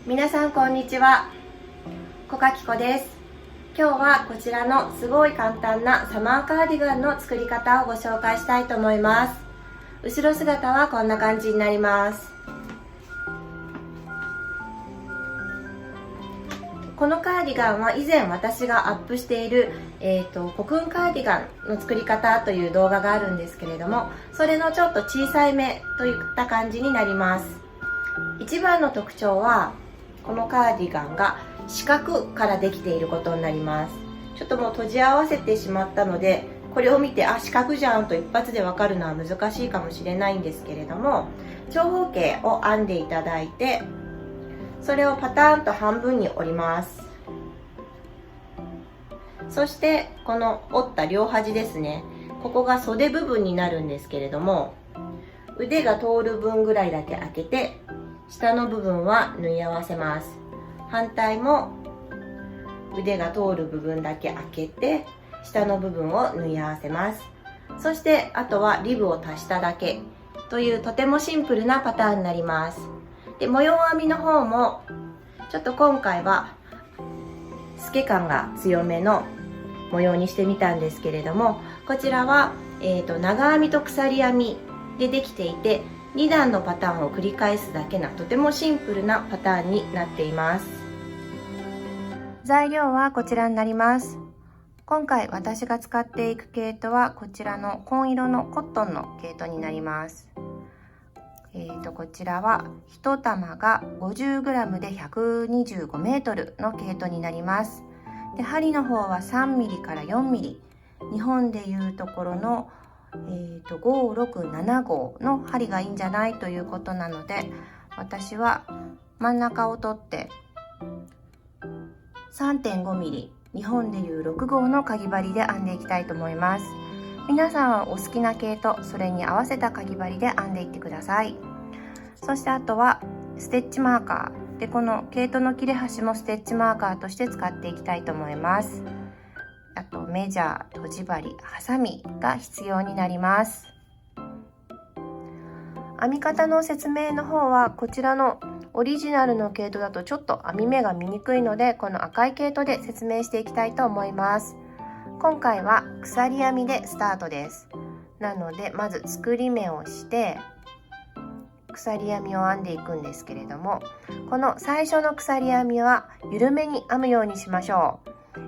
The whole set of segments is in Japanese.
皆さんこんにちは、小垣子です。今日はこちらのすごい簡単なサマーカーディガンの作り方をご紹介したいと思います。後ろ姿はこんな感じになります。このカーディガンは以前私がアップしている、コクンカーディガンの作り方という動画があるんですけれども、それのちょっと小さいめといった感じになります。一番の特徴はこのカーディガンが四角からできていることになります。ちょっともう閉じ合わせてしまったので、これを見て四角じゃんと一発でわかるのは難しいかもしれないんですけれども、長方形を編んでいただいて、それをパターンと半分に折ります。そしてこの折った両端ですね、ここが袖部分になるんですけれども、腕が通る分ぐらいだけ開けて、下の部分は縫い合わせます。反対も腕が通る部分だけ開けて、下の部分を縫い合わせます。そしてあとはリブを足しただけというとてもシンプルなパターンになります。で、模様編みの方もちょっと今回は透け感が強めの模様にしてみたんですけれども、こちらは、長編みと鎖編みでできていて、2段のパターンを繰り返すだけなとてもシンプルなパターンになっています。材料はこちらになります。今回私が使っていく毛糸はこちらの紺色のコットンの毛糸になります。こちらは1玉が 50g で 125m の毛糸になります。で、針の方は 3mm から 4mm、 日本でいうところの5675の針がいいんじゃないということなので、私は真ん中を取って 3.5mm、 日本でいう6号のかぎ針で編んでいきたいと思います。皆さんはお好きな毛糸、それに合わせたかぎ針で編んでいってください。そしてあとはステッチマーカーで、この毛糸の切れ端もステッチマーカーとして使っていきたいと思います。あとメジャー、とじ針、ハサミが必要になります。編み方の説明の方はこちらのオリジナルの毛糸だとちょっと編み目が見にくいので、この赤い毛糸で説明していきたいと思います。今回は鎖編みでスタートです。なのでまず作り目をして鎖編みを編んでいくんですけれども、この最初の鎖編みは緩めに編むようにしましょう。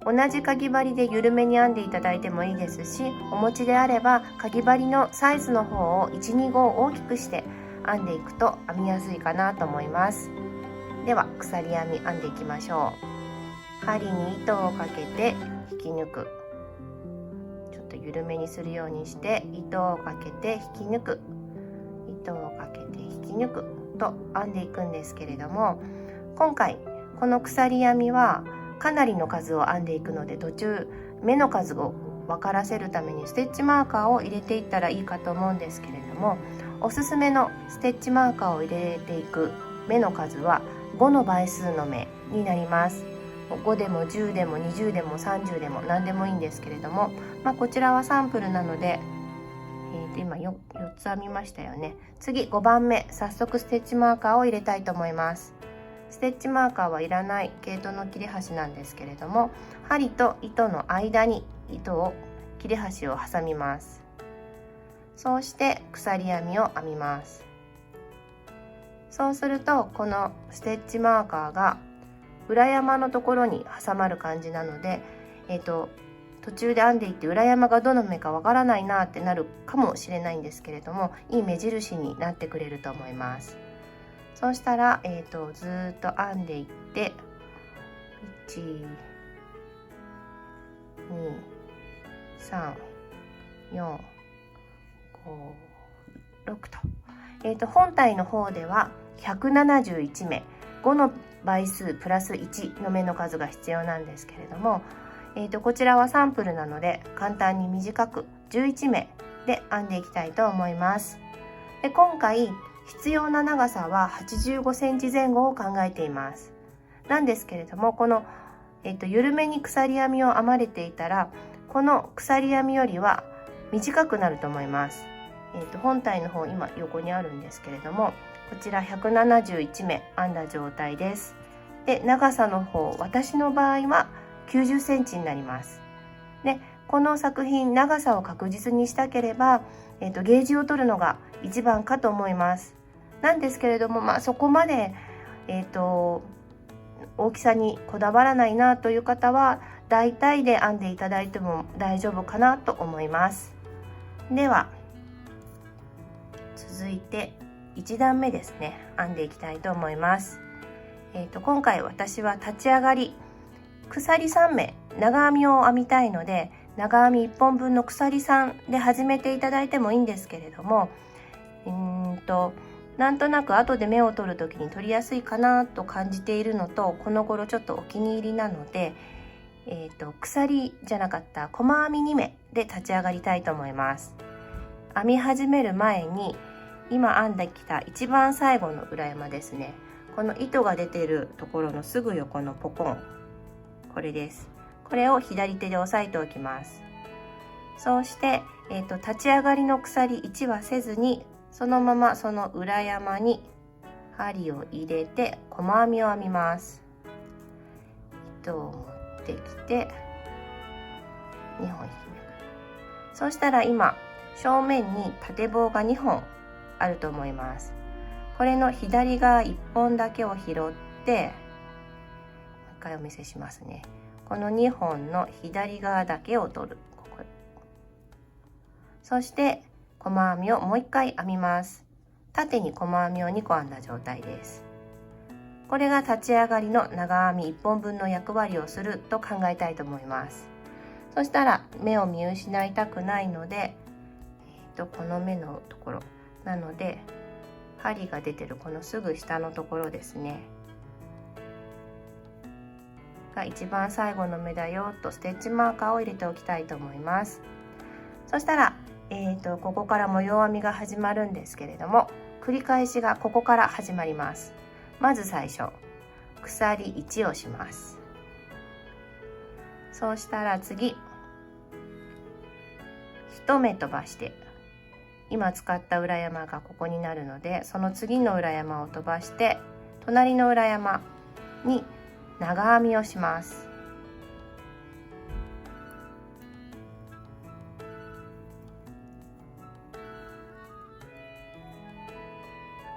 同じかぎ針で緩めに編んでいただいてもいいですし、お持ちであればかぎ針のサイズの方を 1,2 号大きくして編んでいくと編みやすいかなと思います。では鎖編み編んでいきましょう。針に糸をかけて引き抜く、ちょっと緩めにするようにして糸をかけて引き抜く、糸をかけて引き抜くと編んでいくんですけれども、今回この鎖編みはかなりの数を編んでいくので、途中目の数を分からせるためにステッチマーカーを入れていったらいいかと思うんですけれども、おすすめのステッチマーカーを入れていく目の数は5の倍数の目になります。5でも10でも20でも30でも何でもいいんですけれども、こちらはサンプルなので、今 4つ編みましたよね。次5番目、早速ステッチマーカーを入れたいと思います。ステッチマーカーはいらない毛糸の切れ端なんですけれども、針と糸の間に切れ端を挟みます。そうして鎖編みを編みます。そうするとこのステッチマーカーが裏山のところに挟まる感じなので、途中で編んでいって裏山がどの目かわからないなってなるかもしれないんですけれども、いい目印になってくれると思います。そうしたら、ずっと編んでいって、1、2、3、4、5、6と、本体の方では171目、5の倍数プラス1の目の数が必要なんですけれども、こちらはサンプルなので簡単に短く11目で編んでいきたいと思います。で、今回必要な長さは85センチ前後を考えています。なんですけれども、この、緩めに鎖編みを編まれていたら、この鎖編みよりは短くなると思います。本体の方今横にあるんですけれども、こちら171目編んだ状態です。で、長さの方、私の場合は90センチになります。で、この作品、長さを確実にしたければ、ゲージを取るのが一番かと思います。なんですけれども、そこまで、大きさにこだわらないなという方は、大体で編んでいただいても大丈夫かなと思います。では、続いて1段目ですね、編んでいきたいと思います。今回私は立ち上がり、鎖3目、長編みを編みたいので、長編み1本分の鎖3で始めていただいてもいいんですけれども、なんとなく後で目を取る時に取りやすいかなと感じているのと、この頃ちょっとお気に入りなので、鎖じゃなかった細編み2目で立ち上がりたいと思います。編み始める前に、今編んできた一番最後の裏山ですね、この糸が出ているところのすぐ横のポコン、これです。これを左手で押さえておきます。そうして、立ち上がりの鎖1はせずに、そのままその裏山に針を入れて細編みを編みます。糸を持ってきて2本引き抜く。そうしたら今正面に縦棒が2本あると思います。これの左側1本だけを拾って、もう一回お見せしますね。この2本の左側だけを取る。そして細編みをもう1回編みます。縦に細編みを2個編んだ状態です。これが立ち上がりの長編み1本分の役割をすると考えたいと思います。そしたら目を見失いたくないので、この目のところなので、針が出てるこのすぐ下のところですねが一番最後の目だよとステッチマーカーを入れておきたいと思います。そしたら、ここから模様編みが始まるんですけれども、繰り返しがここから始まります。まず最初、鎖1をします。そうしたら次、1目飛ばして、今使った裏山がここになるので、その次の裏山を飛ばして隣の裏山に長編みをします。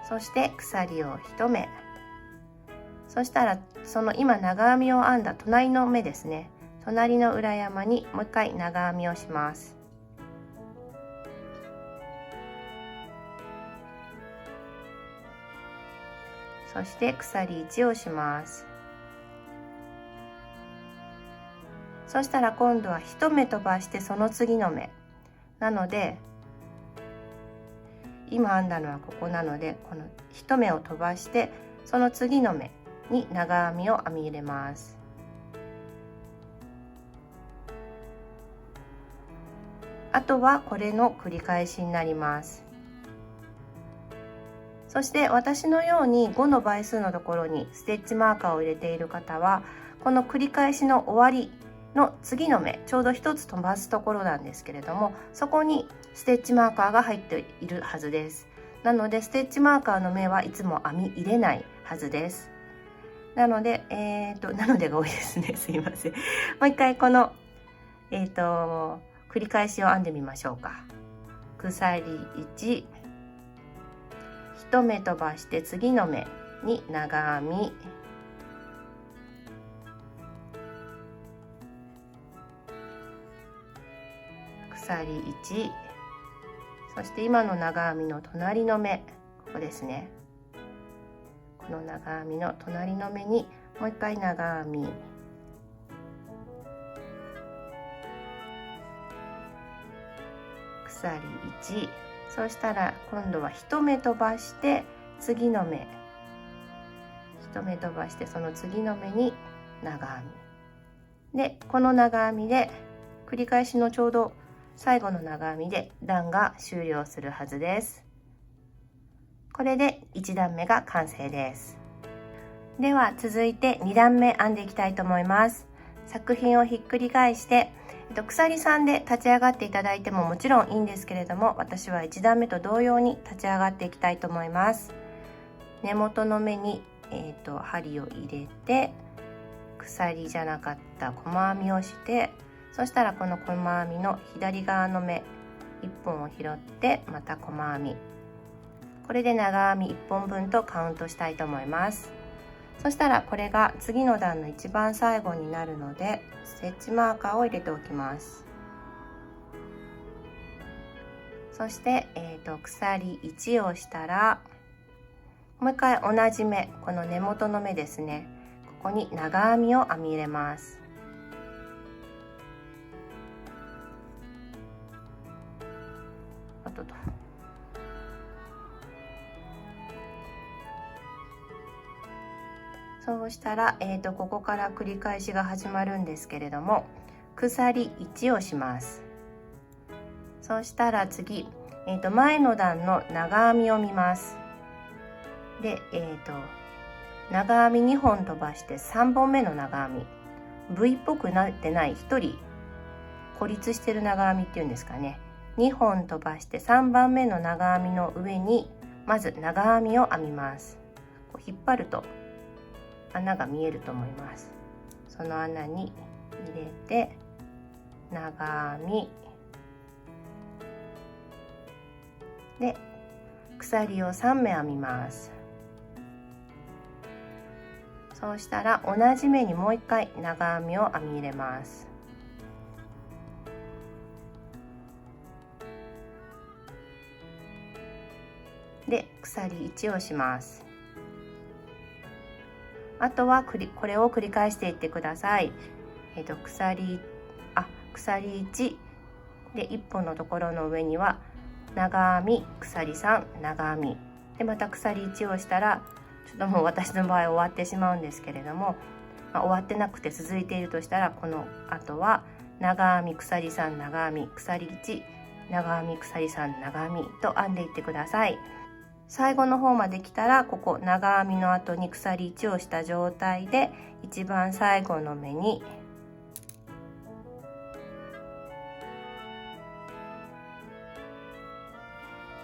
そして鎖を1目、そしたらその今長編みを編んだ隣の目ですね、隣の裏山にもう一回長編みをします。そして鎖1をします。そしたら今度は1目飛ばしてその次の目なので、今編んだのはここなので、この1目を飛ばしてその次の目に長編みを編み入れます。あとはこれの繰り返しになります。そして私のように5の倍数のところにステッチマーカーを入れている方は、この繰り返しの終わりの次の目、ちょうど1つ飛ばすところなんですけれども、そこにステッチマーカーが入っているはずです。なのでステッチマーカーの目はいつも編み入れないはずです。なのでが多いですね。すいません。もう一回この繰り返しを編んでみましょうか。鎖1、1目飛ばして次の目に長編み、鎖1、そして今の長編みの隣の目、ここですね、この長編みの隣の目にもう一回長編み、鎖1、そうしたら今度は1目飛ばして次の目、1目飛ばしてその次の目に長編みで、この長編みで繰り返しのちょうど最後の長編みで段が終了するはずです。これで1段目が完成です。では続いて2段目編んでいきたいと思います。作品をひっくり返して鎖3で立ち上がっていただいてももちろんいいんですけれども、私は1段目と同様に立ち上がっていきたいと思います。根元の目に、針を入れて鎖じゃなかった細編みをして、そしたらこの細編みの左側の目1本を拾ってまた細編み、これで長編み1本分とカウントしたいと思います。そしたらこれが次の段の一番最後になるのでステッチマーカーを入れておきます。そして、鎖1をしたらもう一回同じ目、この根元の目ですね、ここに長編みを編み入れます。そうしたら、ここから繰り返しが始まるんですけれども、鎖1をします。そうしたら次、前の段の長編みを見ます。で、長編み2本飛ばして3本目の長編み、 V っぽくなってない1人孤立してる長編みっていうんですかね、2本飛ばして3番目の長編みの上にまず長編みを編みます。こう引っ張ると穴が見えると思います。その穴に入れて長編みで鎖を3目編みます。そうしたら同じ目にもう一回長編みを編み入れます。で鎖1をします。あとはこれを繰り返していってください。鎖1で1本のところの上には長編み鎖3長編みで、また鎖1をしたらちょっともう私の場合終わってしまうんですけれども、終わってなくて続いているとしたら、この後は長編み鎖3長編み鎖1長編み鎖3長編みと編んでいってください。最後の方まで来たら、ここ長編みの後に鎖1をした状態で一番最後の目に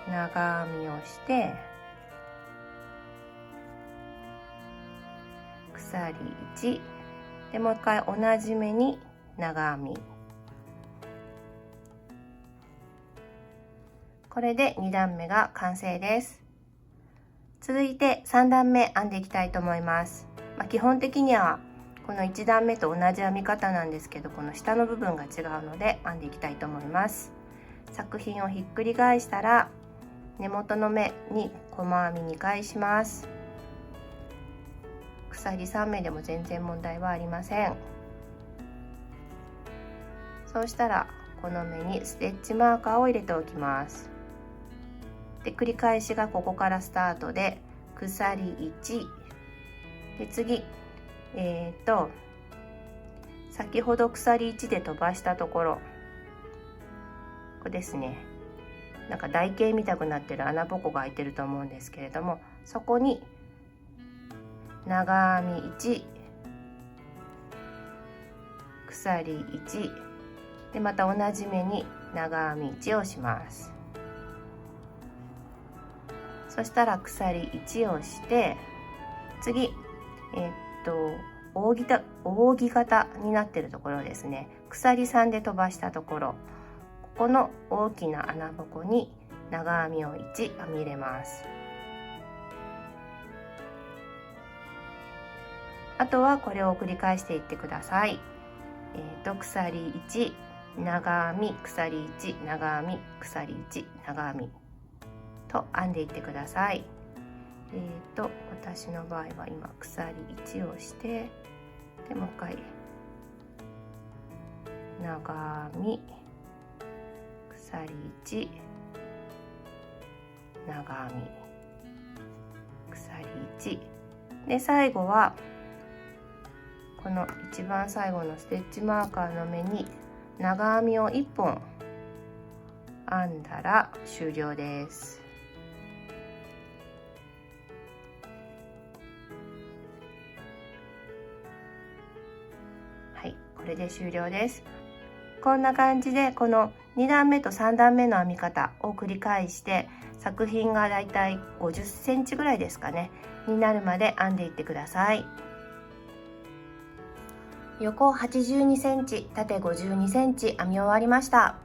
長編みをして鎖1で、もう一回同じ目に長編み、これで2段目が完成です。続いて3段目編んでいきたいと思います。基本的にはこの1段目と同じ編み方なんですけど、この下の部分が違うので編んでいきたいと思います。作品をひっくり返したら根元の目に細編み2回します。鎖3目でも全然問題はありません。そうしたらこの目にステッチマーカーを入れておきます。で繰り返しがここからスタートで鎖1で、次先ほど鎖1で飛ばしたところ、ここですね、なんか台形みたくなってる穴ぼこが開いてると思うんですけれども、そこに長編み1鎖1で、また同じ目に長編み1をします。そしたら鎖1をして、次扇形になってるところですね、鎖3で飛ばしたところ、ここの大きな穴ぼこに長編みを1編み入れます。あとはこれを繰り返していってください。鎖1長編み鎖1長編み鎖1長編みと編んでいってください。私の場合は今鎖1をして、でもう一回長編み鎖1長編み鎖1で、最後はこの一番最後のステッチマーカーの目に長編みを1本編んだら終了です。はい、これで終了です。こんな感じでこの2段目と3段目の編み方を繰り返して作品がだいたい50センチぐらいですかねになるまで編んでいってください。横82センチ、縦52センチ編み終わりました。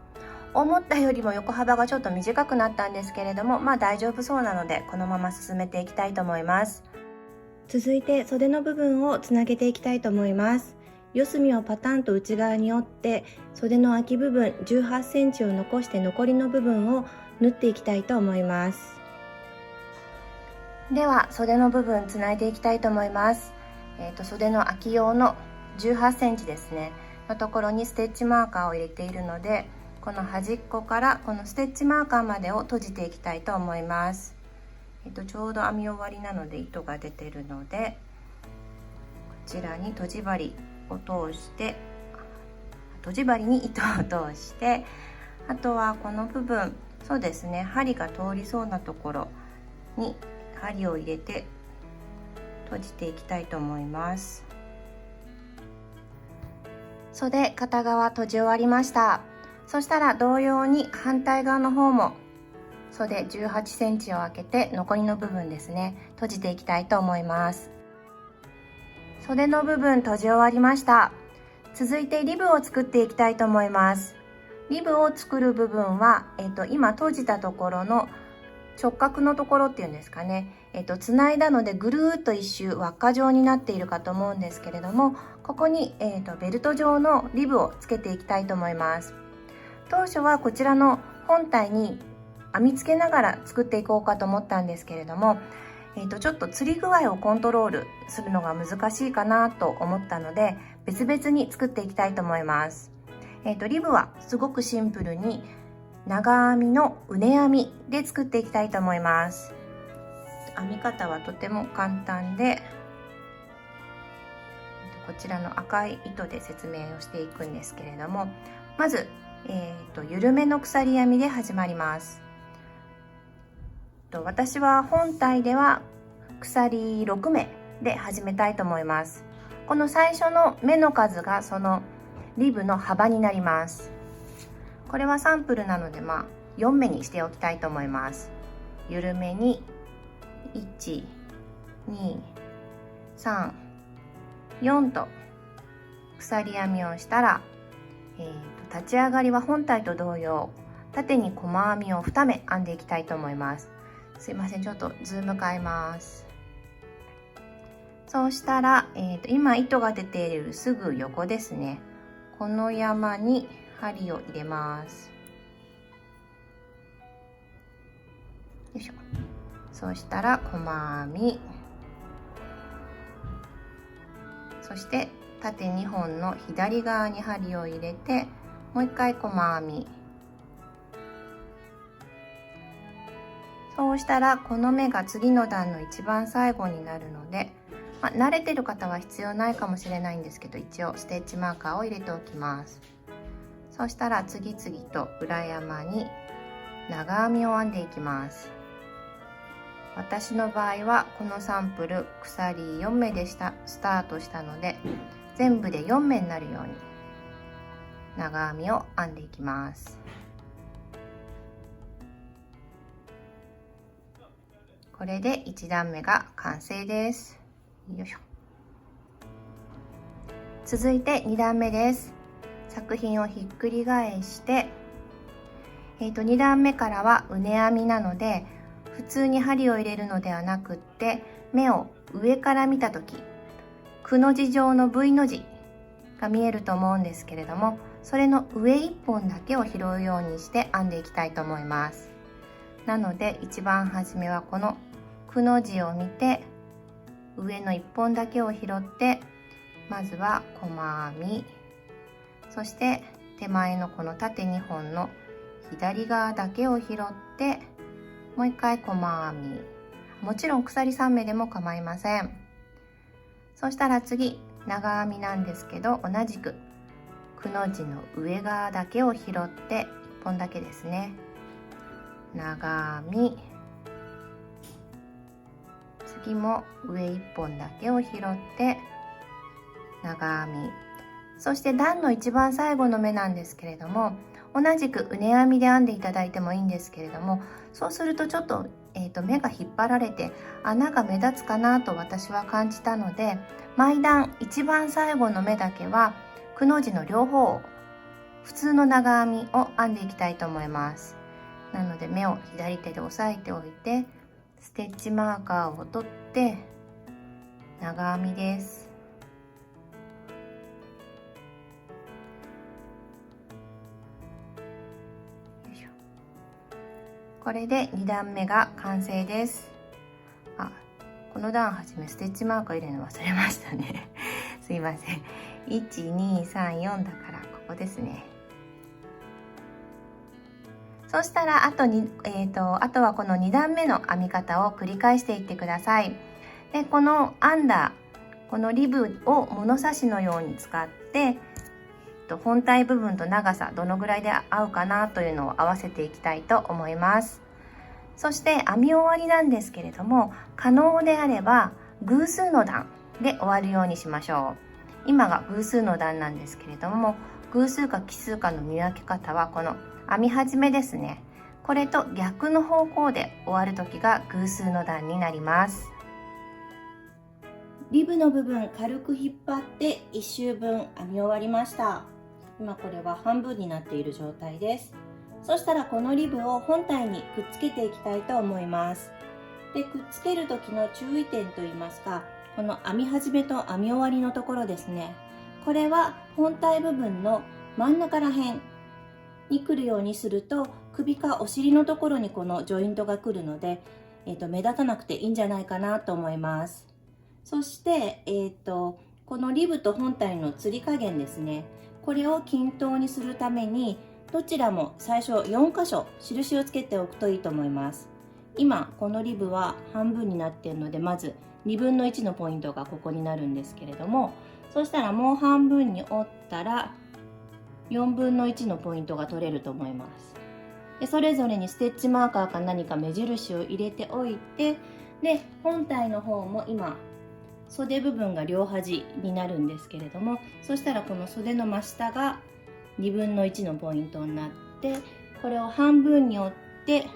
思ったよりも横幅がちょっと短くなったんですけれども、大丈夫そうなのでこのまま進めていきたいと思います。続いて袖の部分をつなげていきたいと思います。四隅をパタンと内側に折って袖の空き部分18センチを残して残りの部分を縫っていきたいと思います。では袖の部分つないでいきたいと思います。袖の空き用の18センチですねのところにステッチマーカーを入れているので、この端っこからこのステッチマーカーまでを閉じていきたいと思います。ちょうど編み終わりなので糸が出ているので、こちらにとじ針を通して、とじ針に糸を通して、あとはこの部分、そうですね、針が通りそうなところに針を入れて閉じていきたいと思います。袖片側閉じ終わりました。そしたら同様に反対側の方も袖18センチを空けて残りの部分ですね、閉じていきたいと思います。袖の部分閉じ終わりました。続いてリブを作っていきたいと思います。リブを作る部分は、今閉じたところの直角のところっていうんですかね、つないだのでぐるーっと一周輪っか状になっているかと思うんですけれども、ここに、ベルト状のリブをつけていきたいと思います。当初はこちらの本体に編み付けながら作っていこうかと思ったんですけれども、ちょっと釣り具合をコントロールするのが難しいかなと思ったので、別々に作っていきたいと思います。リブはすごくシンプルに長編みのうね編みで作っていきたいと思います。編み方はとても簡単で、こちらの赤い糸で説明をしていくんですけれども、まず、緩めの鎖編みで始まります。私は本体では鎖6目で始めたいと思います。この最初の目の数がそのリブの幅になります。これはサンプルなので4目にしておきたいと思います。緩めに1、2、3、4と鎖編みをしたら、立ち上がりは本体と同様縦に細編みを2目編んでいきたいと思います。すいません、ちょっとズーム変えます。そうしたら、今糸が出ているすぐ横ですね、この山に針を入れます。よいしょ。そうしたら細編み、そして縦2本の左側に針を入れて、もう一回細編み。そうしたらこの目が次の段の一番最後になるので、慣れてる方は必要ないかもしれないんですけど、一応ステッチマーカーを入れておきます。そしたら次々と裏山に長編みを編んでいきます。私の場合はこのサンプル鎖4目でスタートしたので、全部で4目になるように長編みを編んでいきます。これで1段目が完成です。よいしょ。続いて2段目です。作品をひっくり返して、2段目からはうね編みなので、普通に針を入れるのではなくって、目を上から見た時、くの字状の V の字が見えると思うんですけれども、それの上1本だけを拾うようにして編んでいきたいと思います。なので一番初めはこのくの字を見て、上の1本だけを拾って、まずは細編み、そして手前のこの縦2本の左側だけを拾って、もう一回細編み、もちろん鎖3目でも構いません。そしたら次長編みなんですけど、同じくくの字の上側だけを拾って1本だけですね、長編み、次も上1本だけを拾って長編み、そして段の一番最後の目なんですけれども、同じくうね編みで編んでいただいてもいいんですけれども、そうするとちょっと、目が引っ張られて穴が目立つかなと私は感じたので、毎段一番最後の目だけはくの字の両方を普通の長編みを編んでいきたいと思います。なので目を左手で押さえておいて、ステッチマーカーを取って長編みです。これで2段目が完成です。この段はじめステッチマーク入れるの忘れましたねすいません。1234だからここですね。そしたらあとはこの2段目の編み方を繰り返していってください。でこの編んだこのリブを物差しのように使って、本体部分と長さどのぐらいで合うかなというのを合わせていきたいと思います。そして編み終わりなんですけれども、可能であれば偶数の段で終わるようにしましょう。今が偶数の段なんですけれども、偶数か奇数かの見分け方はこの編み始めですね。これと逆の方向で終わる時が偶数の段になります。リブの部分軽く引っ張って1周分編み終わりました。今これは半分になっている状態です。そしたらこのリブを本体にくっつけていきたいと思います。で、くっつける時の注意点といいますか、この編み始めと編み終わりのところですね。これは本体部分の真ん中ら辺に来るようにすると、首かお尻のところにこのジョイントが来るので、目立たなくていいんじゃないかなと思います。そして、このリブと本体のつり加減ですね。これを均等にするために、どちらも最初4箇所印をつけておくといいと思います。今このリブは半分になっているので、まず1/2分の1のポイントがここになるんですけれども、そしたらもう半分に折ったら4分の1のポイントが取れると思います。でそれぞれにステッチマーカーか何か目印を入れておいて、で本体の方も今袖部分が両端になるんですけれども、そしたらこの袖の真下が1/2分の1のポイントになって、これを半分に折って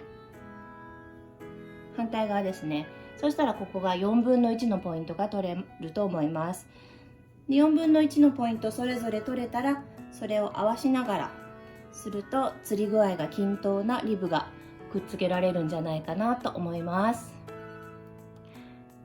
反対側ですね。そしたらここが4分の1のポイントが取れると思います。で4分の1のポイントそれぞれ取れたら、それを合わしながらするとつり具合が均等なリブがくっつけられるんじゃないかなと思います。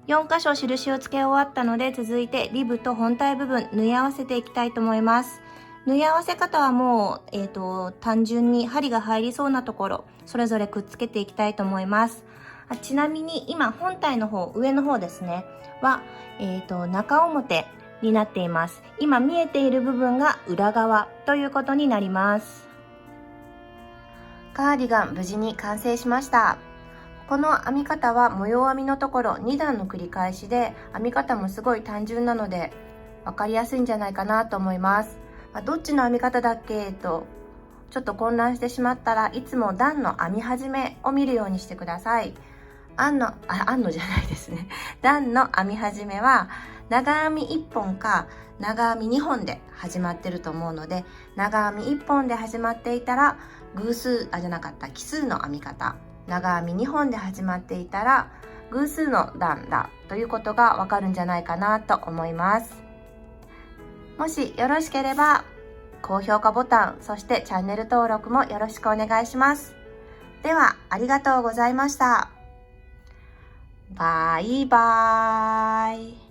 4箇所印をつけ終わったので、続いてリブと本体部分縫い合わせていきたいと思います。縫い合わせ方はもう、単純に針が入りそうなところそれぞれくっつけていきたいと思います。ちなみに今本体の方、上の方ですねは、中表になっています。今見えている部分が裏側ということになります。カーディガン無事に完成しました。この編み方は模様編みのところ2段の繰り返しで、編み方もすごい単純なので分かりやすいんじゃないかなと思います。どっちの編み方だっけとちょっと混乱してしまったら、いつも段の編み始めを見るようにしてください。段の編み始めは長編み1本か長編み2本で始まってると思うので、長編み1本で始まっていたら奇数の編み方、長編み2本で始まっていたら偶数の段だということがわかるんじゃないかなと思います。もしよろしければ高評価ボタン、そしてチャンネル登録もよろしくお願いします。ではありがとうございました。バイバーイ。